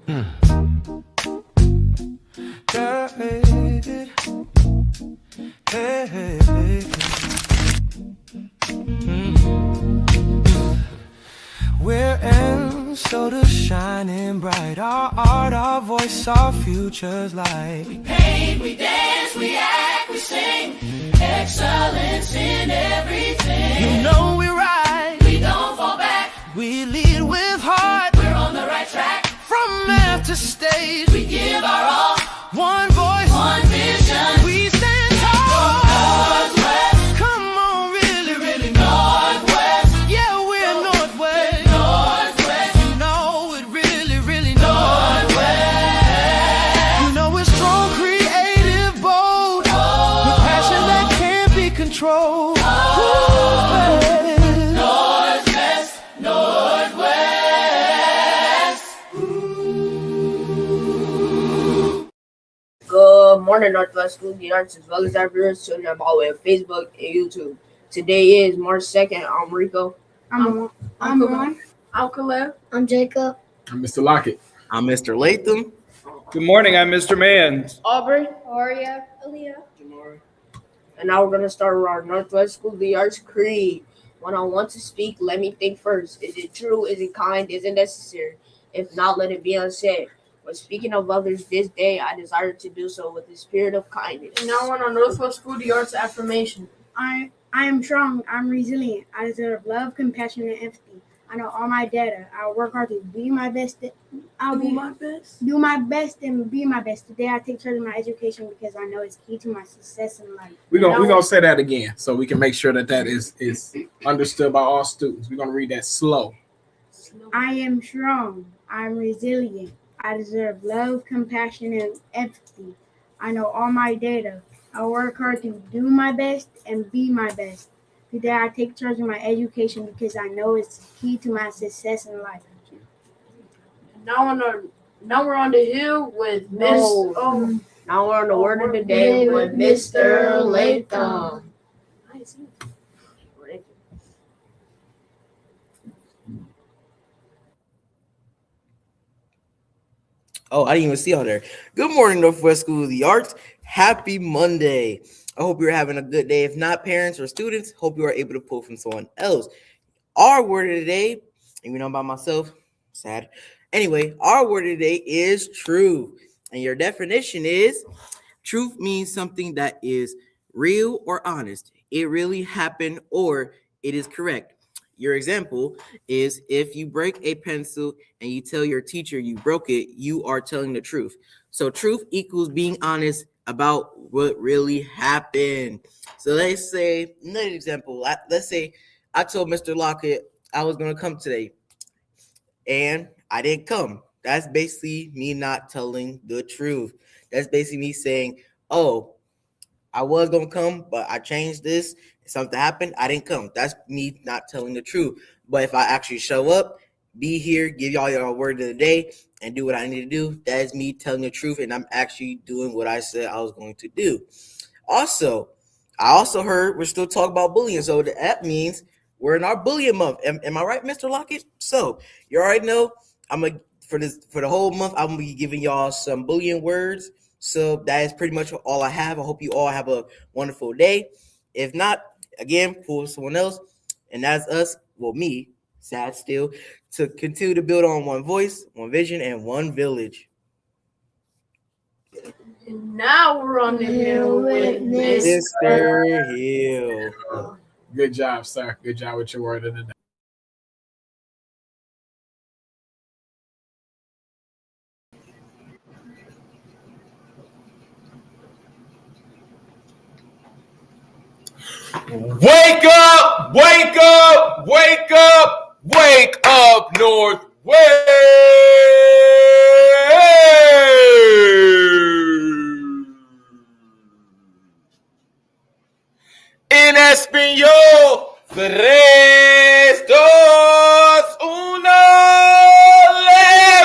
We're in, so the shining bright. Our art, our voice, our future's light. We paint, we dance, we act, we sing. Excellence in everything. You know we're right. We don't fall back. We lead with heart. We're on the right track. From math to stage, we give our all. One voice, one vision. We stand tall. Northwest. Come on, really, really Northwest. Yeah, we're Northwest. Northwest. You know it really, really Northwest. You know we're strong, creative, bold. With passion that can't be controlled. Northwest. Northwest. Good morning, Northwest School of the Arts, as well as our viewers tuning in all the way on Facebook and YouTube. Today is March 2nd. I'm Rico. I'm Ron. I'm Caleb. I'm Jacob. I'm Mr. Lockett. I'm Mr. Latham. Good morning, I'm Mr. Manns. Aubrey. Aria. Aaliyah. And now we're going to start with our Northwest School of the Arts creed. When I want to speak, let me think first. Is it true? Is it kind? Is it necessary? If not, let it be unsaid. When speaking of others this day, I desire to do so with the spirit of kindness. And now on our Northwest School of the Arts affirmation. I am strong. I'm resilient. I deserve love, compassion, and empathy. I know all my data. I'll work hard to be my best. Do my best and be my best. Today I take charge of my education because I know it's key to my success in life. We're gonna say that again so we can make sure that is understood by all students. We're gonna read that slow. I am strong. I'm resilient. I deserve love, compassion, and empathy. I know all my data. I work hard to do my best and be my best. Today I take charge of my education because I know it's key to my success in life. Now we're on the hill with Miss. Now we're on the word of the day with Mr. Latham. Oh, I didn't even see all there. Good morning, Northwest School of the Arts. Happy Monday. I hope you're having a good day. If not, parents or students, hope you are able to pull from someone else. Our word of the day, even though I'm by myself, sad. Anyway, our word of the day is truth. And your definition is, truth means something that is real or honest. It really happened or it is correct. Your example is if you break a pencil and you tell your teacher you broke it, you are telling the truth. So truth equals being honest about what really happened. So let's say, another example, let's say I told Mr. Lockett I was going to come today and I didn't come. That's basically me not telling the truth. That's basically me saying, oh, I was going to come, but I changed this. Something happened, I didn't come. That's me not telling the truth. But if I actually show up, be here, give y'all your word of the day, and do what I need to do, that is me telling the truth, and I'm actually doing what I said I was going to do. Also, I also heard we're still talking about bullying, so that means we're in our bullying month. Am I right, Mr. Lockett? So you already know for the whole month, I'm gonna be giving y'all some bullying words. So that is pretty much all I have. I hope you all have a wonderful day. If not, again, for someone else, and that's us, well, me, sad still, to continue to build on one voice, one vision, and one village. And now we're on the hill with Mr. Hill. Good job, sir. Good job with your word of the day. Wake up, wake up, wake up, wake up, Northwest. En español, 3, 2, 1,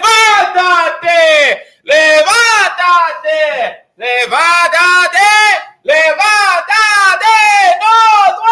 levántate, levántate, levántate, levántate, Northwest.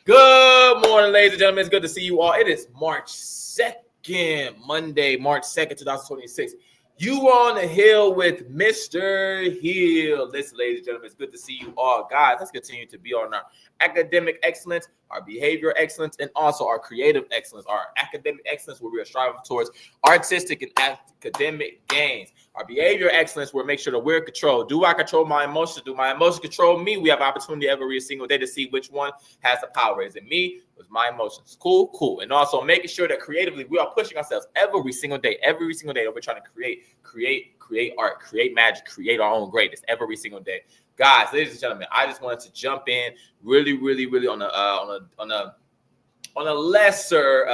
Good morning, ladies and gentlemen. It's good to see you all. It is March 2nd, Monday, March 2nd, 2026. You are on the hill with Mr. Hill. Listen, ladies and gentlemen, it's good to see you all. Guys, let's continue to be on our academic excellence, our behavior excellence, and also our creative excellence. Our academic excellence, where we are striving towards artistic and academic gains. Our behavior excellence, where we make sure that we're in control. Do I control my emotions? Do my emotions control me? We have opportunity every single day to see which one has the power. Is it me? Is my emotions? Cool. And also making sure that creatively we are pushing ourselves every single day that we're trying to create art, create magic, create our own greatness every single day. Guys, ladies and gentlemen, I just wanted to jump in really on a lesser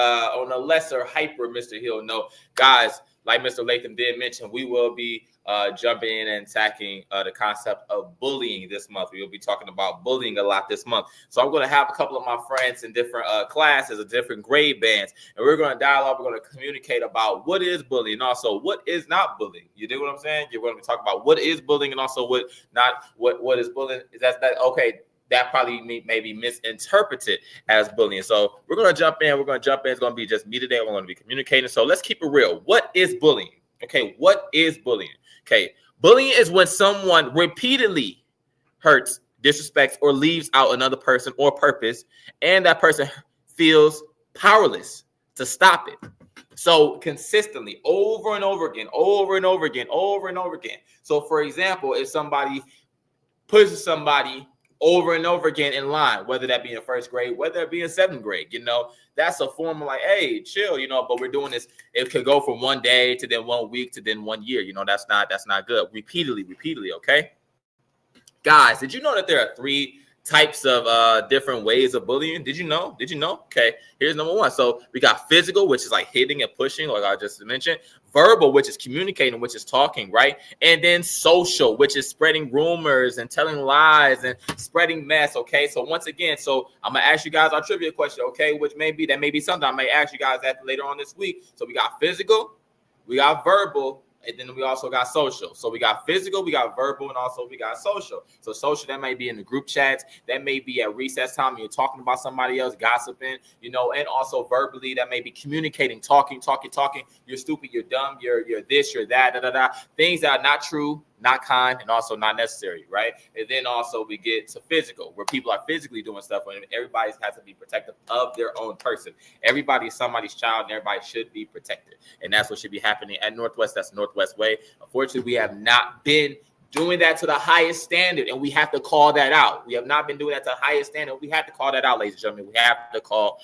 hyper Mr. Hill note. Guys, like Mr. Latham did mention, we will be jumping in and attacking the concept of bullying this month. We will be talking about bullying a lot this month. So I'm going to have a couple of my friends in different classes, of different grade bands, and we're going to dialogue. We're going to communicate about what is bullying and also what is not bullying. You dig what I'm saying? You're going to be talking about what is bullying and also what is bullying. That okay? That probably may be misinterpreted as bullying. So we're going to jump in. It's going to be just me today. We're going to be communicating. So let's keep it real. What is bullying? Okay, what is bullying? Okay, bullying is when someone repeatedly hurts, disrespects, or leaves out another person or purpose, and that person feels powerless to stop it. So consistently, over and over again. So for example, if somebody pushes somebody over and over again in line, whether that be in first grade, whether it be in seventh grade, that's a form of like, hey, chill, but we're doing this. It could go from 1 day to then 1 week to then 1 year. That's not good. Repeatedly. Okay. Guys, did you know that there are 3 types of different ways of bullying? Did you know? Okay, here's number 1. So we got physical, which is like hitting and pushing, like I just mentioned. Verbal, which is communicating, which is talking, right? And then social, which is spreading rumors and telling lies and spreading mess. Okay, so once again, I'm gonna ask you guys our trivia question, okay, which may be something I may ask you guys that later on this week. So we got physical, we got verbal, and then we also got social. So we got physical, we got verbal, and also we got social. So social, that may be in the group chats, that may be at recess time, you're talking about somebody else, gossiping, and also verbally, that may be communicating, talking. You're stupid, you're dumb, you're this, you're that, things that are not true, not kind, and also not necessary, right? And then also we get to physical, where people are physically doing stuff, and everybody has to be protective of their own person. Everybody is somebody's child, and everybody should be protected. And that's what should be happening at Northwest. That's the Northwest way. Unfortunately, we have not been doing that to the highest standard, and we have to call that out. We have not been doing that to the highest standard. We have to call that out, ladies and gentlemen. We have to call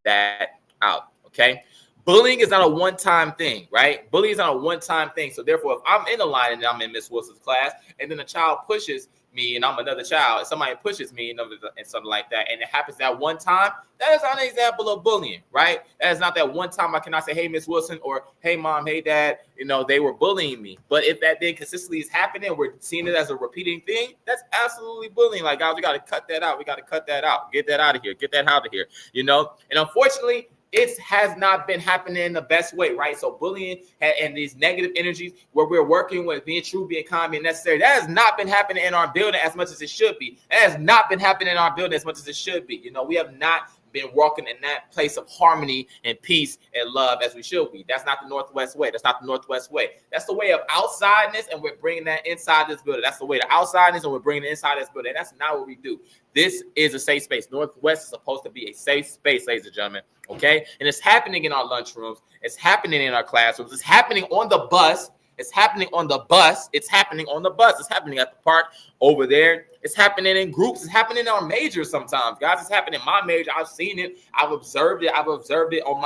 that out, okay? Bullying is not a one-time thing, right? Bullying is not a one-time thing. So therefore, if I'm in the line and I'm in Miss Wilson's class, and then a child pushes me and I'm another child, and somebody pushes me and something like that, and it happens that one time, that is not an example of bullying, right? That is not that one time I cannot say, hey, Miss Wilson, or hey, mom, hey, dad, they were bullying me. But if that thing consistently is happening, we're seeing it as a repeating thing, that's absolutely bullying. Like, guys, we got to cut that out. Get that out of here. And unfortunately, it has not been happening in the best way, right? So bullying and these negative energies where we're working with being true, being kind, being necessary, that has not been happening in our building as much as it should be. We have not been walking in that place of harmony and peace and love as we should be. That's not the Northwest way. That's the way of outsideness, and we're bringing that inside this building. That's the way to outsideness, and we're bringing it inside this building. That's not what we do. This is a safe space. Northwest is supposed to be a safe space, ladies and gentlemen, okay? And it's happening in our lunchrooms. It's happening in our classrooms. It's happening on the bus. It's happening at the park over there. It's happening in groups. It's happening in our majors sometimes, guys. It's happening in my major. I've seen it. I've observed it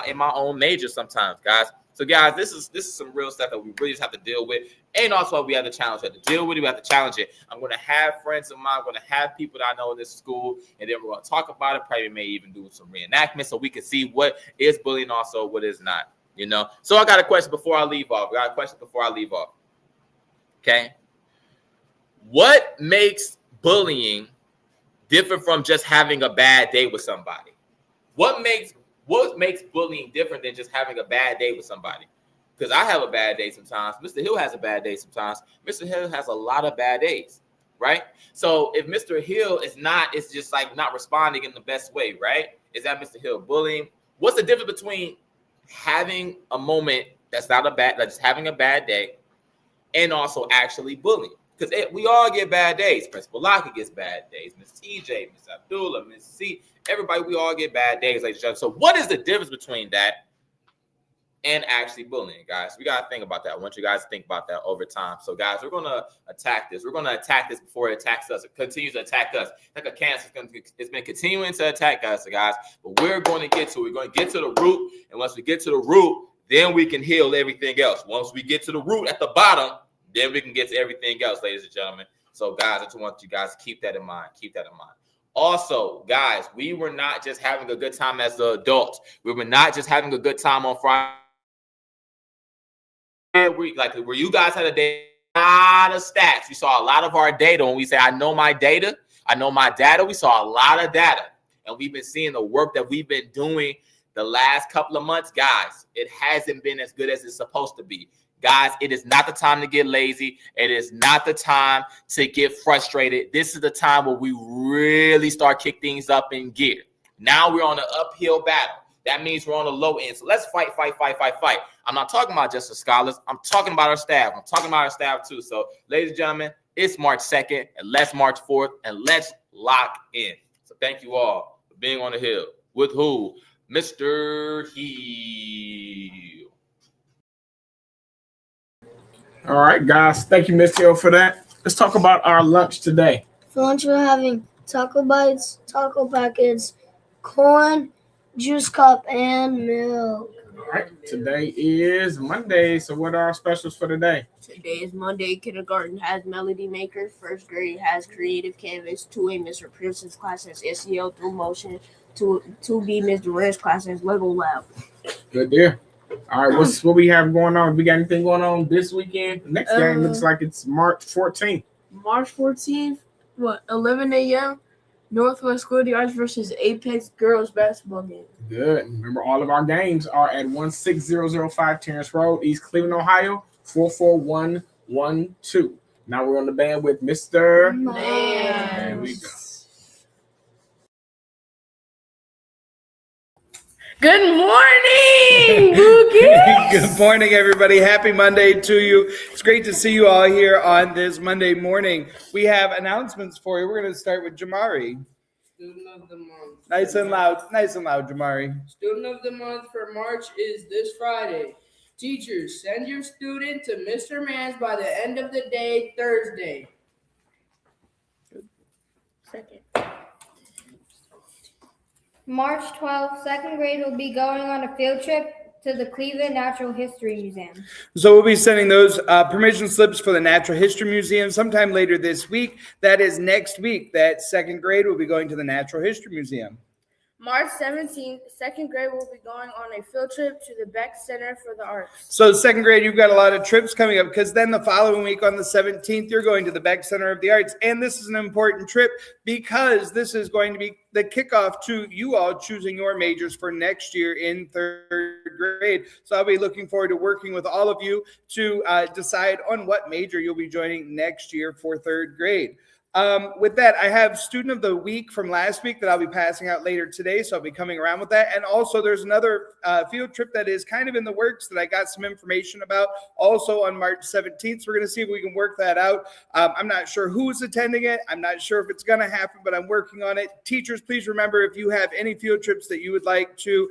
in my own major sometimes, guys. So, guys, this is some real stuff that we really just have to deal with. And also, we have to challenge it. To deal with it, we have to challenge it. I'm going to have friends of mine. I'm going to have people that I know in this school. And then we're going to talk about it. Probably may even do some reenactments so we can see what is bullying, also what is not. So I got a question before I leave off. Okay. What makes bullying different from just having a bad day with somebody? What makes bullying different than just having a bad day with somebody? Because I have a bad day sometimes. Mr. Hill has a bad day sometimes. Mr. Hill has a lot of bad days. right? So if Mr. Hill is not, it's just like not responding in the best way, right? Is that Mr. Hill bullying? What's the difference between having a moment that's not a bad, like just having a bad day, and also actually bullying? Because we all get bad days. Principal Lockett gets bad days. Miss TJ, Miss Abdullah, Miss C, everybody, we all get bad days, ladies and gentlemen. So what is the difference between that and actually bullying, guys? We got to think about that. I want you guys to think about that over time. So, guys, we're going to attack this. We're going to attack this before it attacks us. It continues to attack us. Like a cancer, it's been continuing to attack us, guys. But we're going to get to it. We're going to get to the root. And once we get to the root, then we can heal everything else. Once we get to the root at the bottom, then we can get to everything else, ladies and gentlemen. So, guys, I just want you guys to keep that in mind. Keep that in mind. Also, guys, we were not just having a good time as the adults. We were not just having a good time on Friday. Where you guys had a lot of stats. We saw a lot of our data. When we say, I know my data, I know my data, we saw a lot of data. And we've been seeing the work that we've been doing the last couple of months. Guys, it hasn't been as good as it's supposed to be. Guys, it is not the time to get lazy. It is not the time to get frustrated. This is the time where we really start kick things up in gear. Now we're on an uphill battle. That means we're on the low end. So let's fight. I'm not talking about just the scholars. I'm talking about our staff. I'm talking about our staff too. So, ladies and gentlemen, it's March 2nd, and let's March 4th, and let's lock in. So thank you all for being on the Hill. With who? Mr. Hill. All right, guys. Thank you, Miss Hill, for that. Let's talk about our lunch today. For lunch, we're having taco bites, taco packets, corn, juice cup, and milk. All right. Today is Monday. So what are our specials for today? Today is Monday. Kindergarten has Melody Maker. First grade has Creative Canvas. 2A, Mr. Pearson's class has SEL through motion. 2B, Ms. Durant's class has Lego Lab. Good deal. All right, what we have going on? We got anything going on this weekend? The next game looks like it's March 14th. March 14th, 11 a.m., Northwest School of the Arts versus Apex girls basketball game. Good. Remember, all of our games are at 16005 Terrence Road, East Cleveland, Ohio, 44112. Now we're on the band with Mr. Man. There we go. Good morning, Boogie. Good morning, everybody. Happy Monday to you. It's great to see you all here on this Monday morning. We have announcements for you. We're going to start with Jamari. Student of the month. Nice and loud, Jamari. Student of the month for March is this Friday. Teachers, send your student to Mr. Mans by the end of the day, Thursday. Second. March 12th, second grade will be going on a field trip to the Cleveland Natural History Museum. So we'll be sending those permission slips for the Natural History Museum sometime later this week. That is next week. That second grade will be going to the Natural History Museum. March 17th, second grade will be going on a field trip to the Beck Center for the Arts. So second grade, you've got a lot of trips coming up because then the following week on the 17th, you're going to the Beck Center of the Arts. And this is an important trip because this is going to be the kickoff to you all choosing your majors for next year in third grade. So I'll be looking forward to working with all of you to decide on what major you'll be joining next year for third grade. With that, I have student of the week from last week that I'll be passing out later today. So I'll be coming around with that. And also there's another field trip that is kind of in the works that I got some information about also on March 17th. So we're going to see if we can work that out. I'm not sure who's attending it. I'm not sure if it's going to happen, but I'm working on it. Teachers, please remember if you have any field trips that you would like to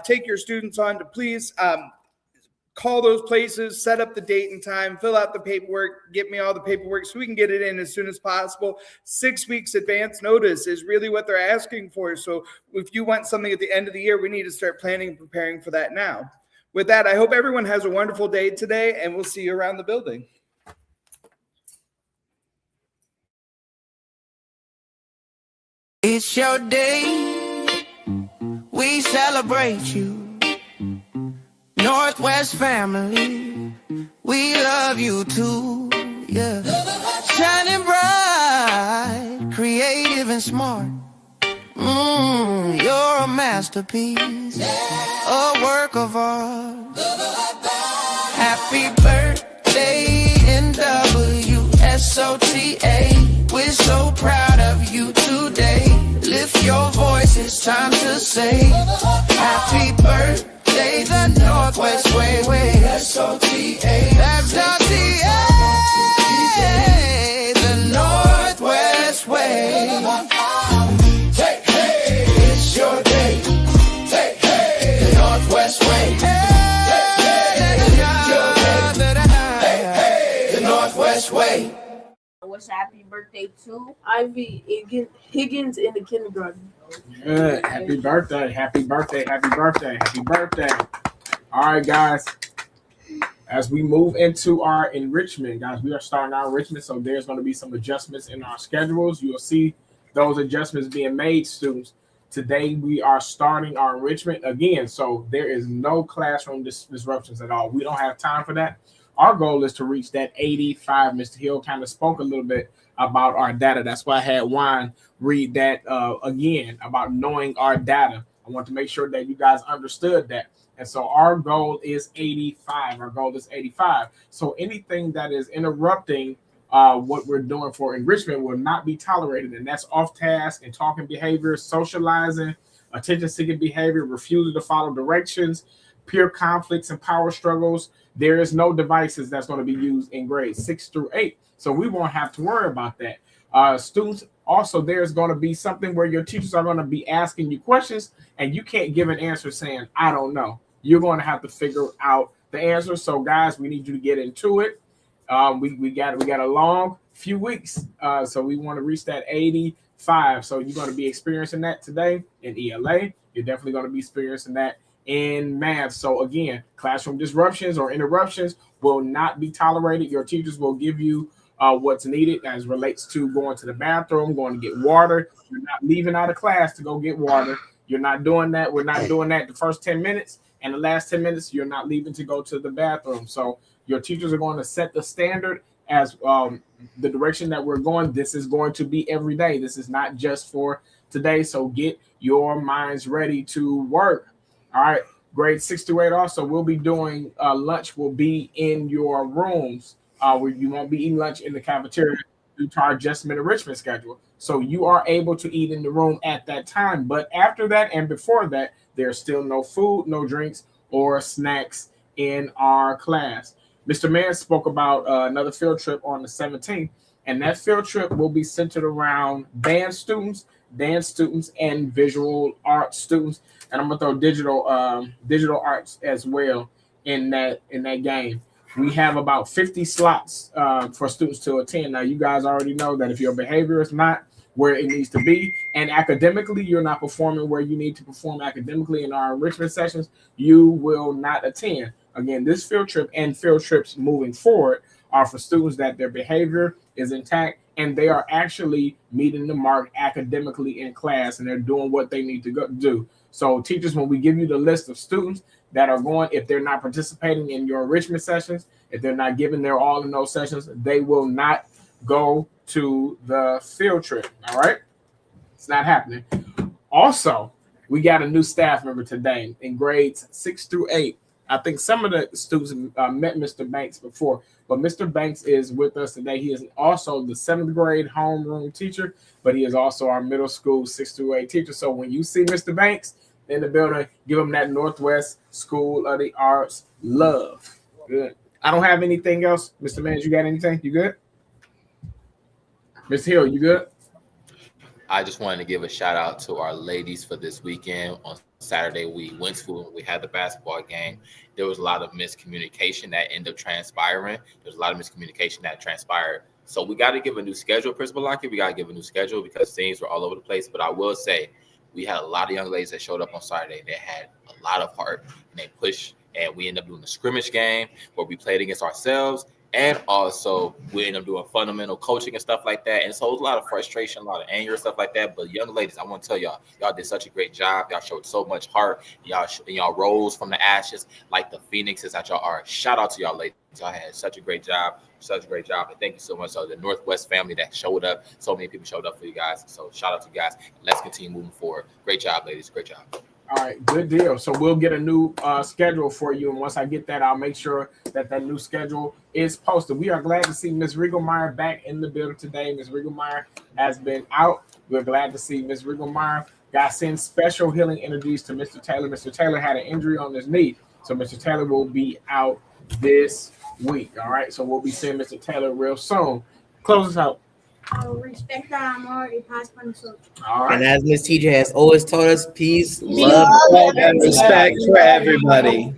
take your students on to please call those places, set up the date and time, fill out the paperwork, get me all the paperwork so we can get it in as soon as possible. 6 weeks advance notice is really what they're asking for. So if you want something at the end of the year, we need to start planning and preparing for that now. With that, I hope everyone has a wonderful day today, and we'll see you around the building. It's your day. We celebrate you. Northwest family, we love you too, yeah. Shining bright, creative and smart. You're a masterpiece, a work of art. Happy birthday, NWS. SOTA, we're so proud of you today. Lift your voice, it's time to say happy birthday, the Northwest Way. SOTA, the Northwest Way. It's your day. The Northwest Way. The Northwest Way. What's happy birthday to? Ivy Higgins in the kindergarten. Good. Happy birthday. Happy birthday. Happy birthday. Happy birthday. All right, guys. As we move into our enrichment, guys, we are starting our enrichment. So there's going to be some adjustments in our schedules. You'll see those adjustments being made, students. Today, we are starting our enrichment again. So there is no classroom disruptions at all. We don't have time for that. Our goal is to reach that 85. Mr. Hill kind of spoke a little bit about our data. That's why I had Juan read that again about knowing our data. I want to make sure that you guys understood that. And so our goal is 85. Our goal is 85. So anything that is interrupting what we're doing for enrichment will not be tolerated. And that's off task and talking behavior, socializing, attention-seeking behavior, refusal to follow directions, peer conflicts and power struggles. There is no devices that's going to be used in grades 6 through 8. So we won't have to worry about that. Students, also, there's going to be something where your teachers are going to be asking you questions and you can't give an answer saying, I don't know. You're going to have to figure out the answer. So, guys, we need you to get into it. We got a long few weeks. So we want to reach that 85. So you're going to be experiencing that today in ELA. You're definitely going to be experiencing that in math. So again, classroom disruptions or interruptions will not be tolerated. Your teachers will give you what's needed as relates to going to the bathroom, going to get water. You're not leaving out of class to go get water. You're not doing that. We're not doing that the first 10 minutes. And the last 10 minutes, you're not leaving to go to the bathroom. So your teachers are going to set the standard as the direction that we're going. This is going to be every day. This is not just for today. So get your minds ready to work. All right. Grade 6 to 8 also will be doing lunch will be in your rooms where you won't be eating lunch in the cafeteria due to our adjustment enrichment schedule. So you are able to eat in the room at that time. But after that and before that, there's still no food, no drinks, or snacks in our class. Mr. Mann spoke about another field trip on the 17th, and that field trip will be centered around dance students, and visual arts students. And I'm gonna throw digital arts as well in that game. We have about 50 slots for students to attend. Now, you guys already know that if your behavior is not where it needs to be, and academically you're not performing where you need to perform academically in our enrichment sessions, you will not attend. Again, this field trip and field trips moving forward are for students that their behavior is intact and they are actually meeting the mark academically in class and they're doing what they need to do. So teachers, when we give you the list of students that are going, if they're not participating in your enrichment sessions, if they're not giving their all in those sessions, they will not go to the field trip. All right. It's not happening. Also, we got a new staff member today in grades 6 through 8. I think some of the students met Mr. Banks before, but Mr. Banks is with us today. He is also the 7th grade homeroom teacher, but he is also our middle school 6 through 8 teacher. So when you see Mr. Banks in the building, give him that Northwest School of the Arts love. Good. I don't have anything else. Mr. Mans, you got anything? You good? Ms. Hill, you good? I just wanted to give a shout out to our ladies for this weekend. On Saturday, we went to, we had the basketball game. There was a lot of miscommunication that ended up transpiring. There's a lot of miscommunication that transpired. So we got to give a new schedule, Principal Lockett. We got to give a new schedule because things were all over the place. But I will say, we had a lot of young ladies that showed up on Saturday. They had a lot of heart and they pushed. And we ended up doing a scrimmage game where we played against ourselves. And also, we end up doing fundamental coaching and stuff like that. And so it was a lot of frustration, a lot of anger, stuff like that. But young ladies, I want to tell y'all did such a great job. Y'all showed so much heart. Y'all rose from the ashes like the phoenixes that y'all are. Shout out to y'all ladies. Y'all had such a great job. And thank you so much. So the Northwest family that showed up, so many people showed up for you guys. So shout out to you guys. Let's continue moving forward. Great job, ladies. Great job. All right, good deal. So we'll get a new schedule for you, and once I get that, I'll make sure that that new schedule is posted. We are glad to see Ms. Riegelmeyer back in the building today. Ms. Riegelmeyer has been out. We're glad to see Ms. Riegelmeyer. God sends special healing energies to Mr. Taylor. Mr. Taylor had an injury on his knee, so Mr. Taylor will be out this week. All right, so we'll be seeing Mr. Taylor real soon. Close us out. Respect amor y paz para nosotros. All right. And as Miss TJ has always taught us, peace, love, And respect for everybody.